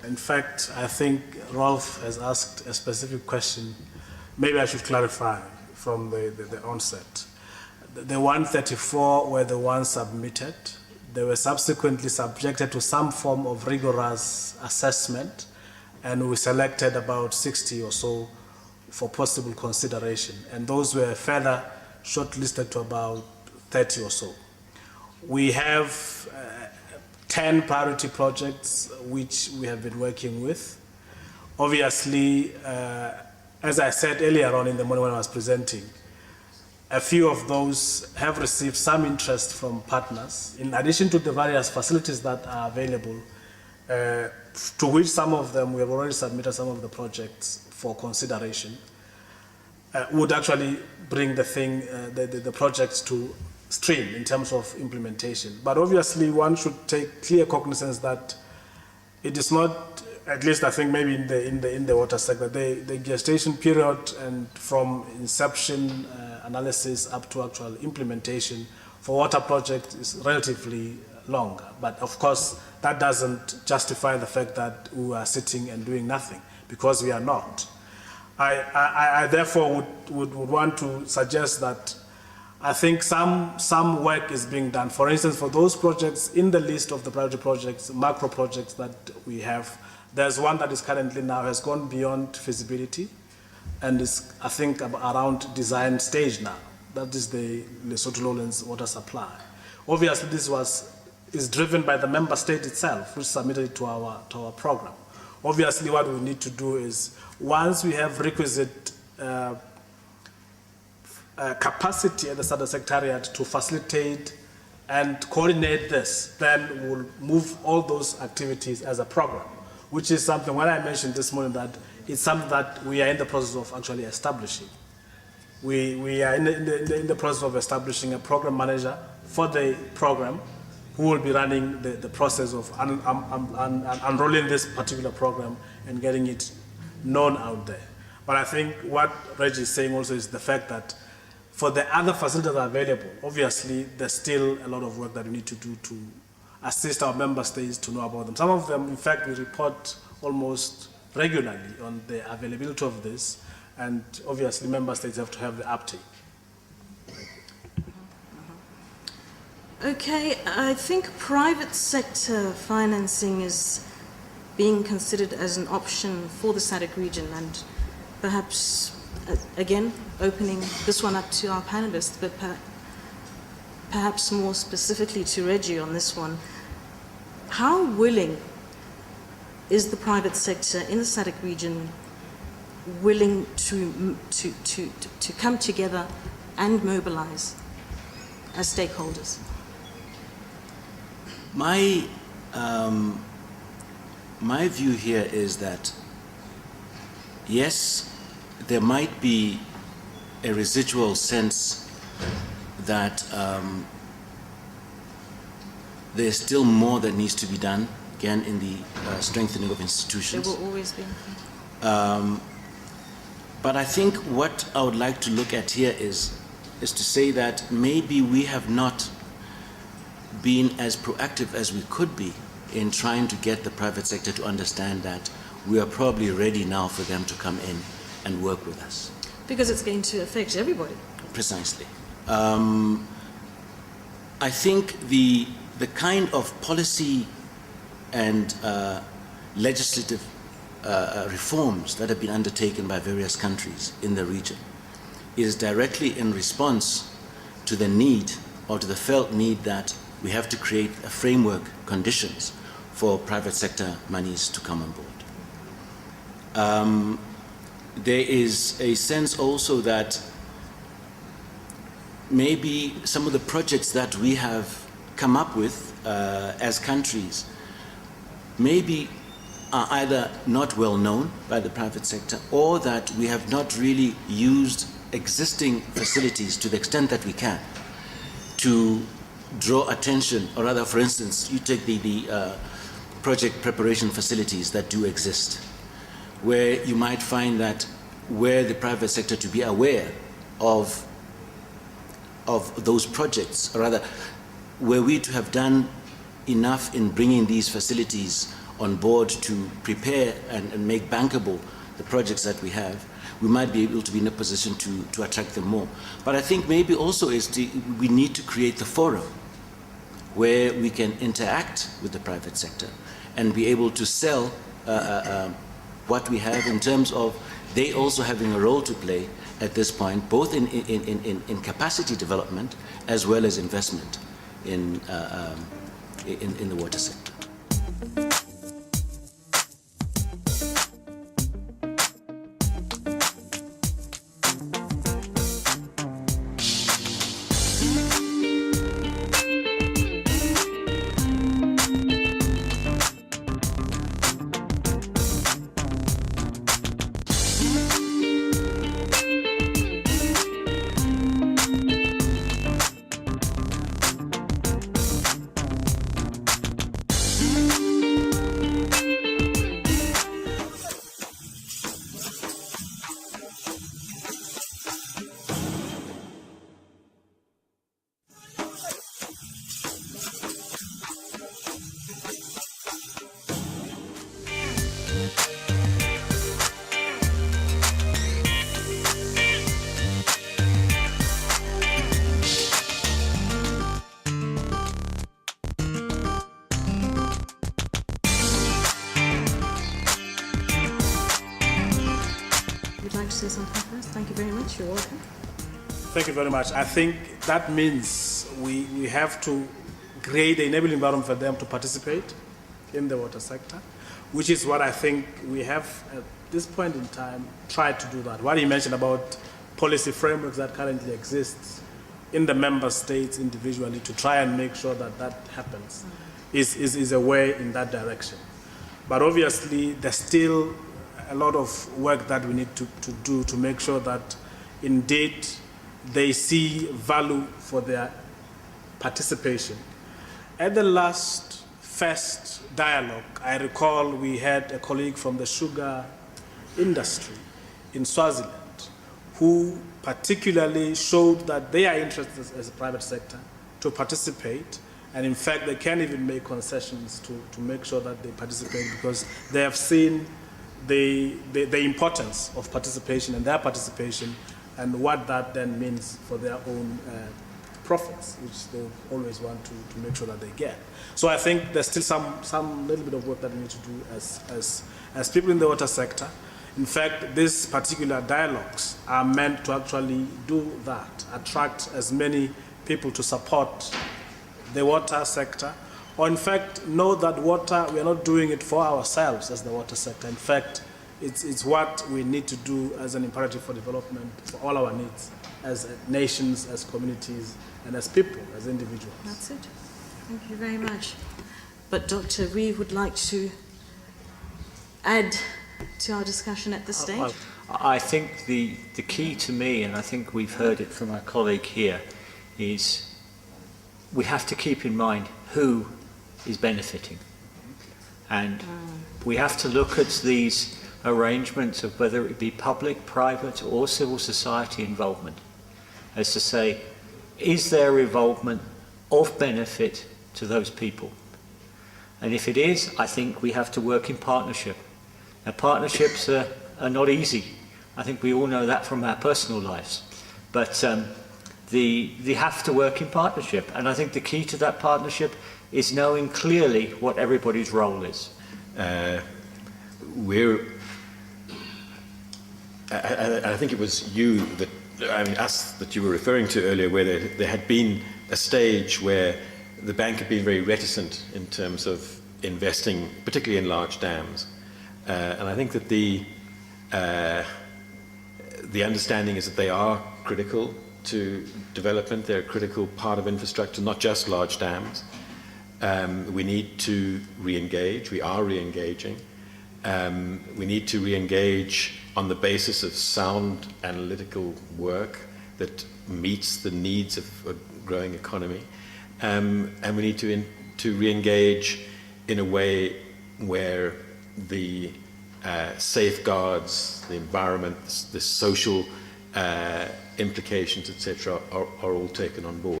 In fact, I think Rolf has asked a specific question. Maybe I should clarify from the onset. The 134 were the ones submitted. They were subsequently subjected to some form of rigorous assessment, and we selected about 60 or so for possible consideration. And those were further shortlisted to about 30 or so. We have 10 priority projects which we have been working with. Obviously, as I said earlier on in the morning when I was presenting, a few of those have received some interest from partners, in addition to the various facilities that are available, to which some of them we have already submitted some of the projects for consideration, would actually bring the projects to stream in terms of implementation. But obviously one should take clear cognizance that it is not, at least I think maybe in the water sector, the gestation period and from inception analysis up to actual implementation for water projects is relatively long. But of course, that doesn't justify the fact that we are sitting and doing nothing, because we are not. I therefore would want to suggest that I think some work is being done. For instance, for those projects in the list of the priority projects, macro projects that we have, there's one that is currently now has gone beyond feasibility and is, I think, around design stage now. That is the Lesotho Lowlands water supply. Obviously, this is driven by the member state itself, which submitted it to our program. Obviously, what we need to do is, once we have requisite capacity at the SADC Secretariat to facilitate and coordinate this, then we'll move all those activities as a program, which is something, when I mentioned this morning, that it's something that we are in the process of actually establishing. We are in the process of establishing a program manager for the program who will be running the process of unrolling this particular program and getting it known out there. But I think what Reggie is saying also is the fact that for the other facilities that are available, obviously there's still a lot of work that we need to do to assist our member states to know about them. Some of them, in fact, we report almost regularly on the availability of this, and obviously member states have to have the uptake. Okay, I think private sector financing is being considered as an option for the SADC region, and perhaps, again, opening this one up to our panelists, but perhaps more specifically to Reggie on this one. How willing is the private sector in the SADC region willing to come together and mobilize as stakeholders? My view here is that, yes, there might be a residual sense that there's still more that needs to be done, again, in the strengthening of institutions. There will always be. But I think what I would like to look at here is to say that maybe we have not been as proactive as we could be in trying to get the private sector to understand that we are probably ready now for them to come in and work with us. Because it's going to affect everybody. Precisely. I think the kind of policy and legislative reforms that have been undertaken by various countries in the region is directly in response to the need, or to the felt need, that we have to create a framework conditions for private sector monies to come on board. There is a sense also that maybe some of the projects that we have come up with as countries maybe are either not well known by the private sector, or that we have not really used existing facilities to the extent that we can to draw attention, or rather, for instance, you take the project preparation facilities that do exist, where you might find that where the private sector to be aware of those projects, or rather, were we to have done enough in bringing these facilities on board to prepare and make bankable the projects that we have, we might be able to be in a position to attract them more. But I think maybe also we need to create the forum where we can interact with the private sector and be able to sell what we have in terms of they also having a role to play at this point, both in capacity development as well as investment in the water sector. Would you like to say something first? Thank you very much. You're welcome. Thank you very much. I think that means we have to create an enabling environment for them to participate in the water sector, which is what I think we have at this point in time tried to do that. What you mentioned about policy frameworks that currently exist in the member states individually to try and make sure that that happens is a way in that direction. But obviously there's still a lot of work that we need to do to make sure that indeed they see value for their participation. At the last first dialogue, I recall we had a colleague from the sugar industry in Swaziland who particularly showed that they are interested as a private sector to participate, and in fact they can even make concessions to make sure that they participate because they have seen the importance of participation and their participation and what that then means for their own profits, which they always want to make sure that they get. So I think there's still some little bit of work that we need to do as people in the water sector. In fact, these particular dialogues are meant to actually do that, attract as many people to support the water sector, or in fact know that water, we are not doing it for ourselves as the water sector. In fact, it's what we need to do as an imperative for development for all our needs as nations, as communities, and as people, as individuals. That's it. Thank you very much. But Dr. Reeve would like to add to our discussion at this stage. I think the key to me, and I think we've heard it from our colleague here, is we have to keep in mind who is benefiting. And we have to look at these arrangements of whether it be public, private or civil society involvement as to say, is there involvement of benefit to those people? And if it is, I think we have to work in partnership. Now, partnerships are not easy. I think we all know that from our personal lives. But they have to work in partnership. And I think the key to that partnership is knowing clearly what everybody's role is. I think it was you that, us that you were referring to earlier, where there had been a stage where the bank had been very reticent in terms of investing, particularly in large dams. And I think that the understanding is that they are critical to development. They're a critical part of infrastructure, not just large dams. We need to re-engage. We are re-engaging. We need to re-engage on the basis of sound analytical work that meets the needs of a growing economy. And we need to re-engage in a way where the safeguards, the environment, the social implications, etc., are all taken on board.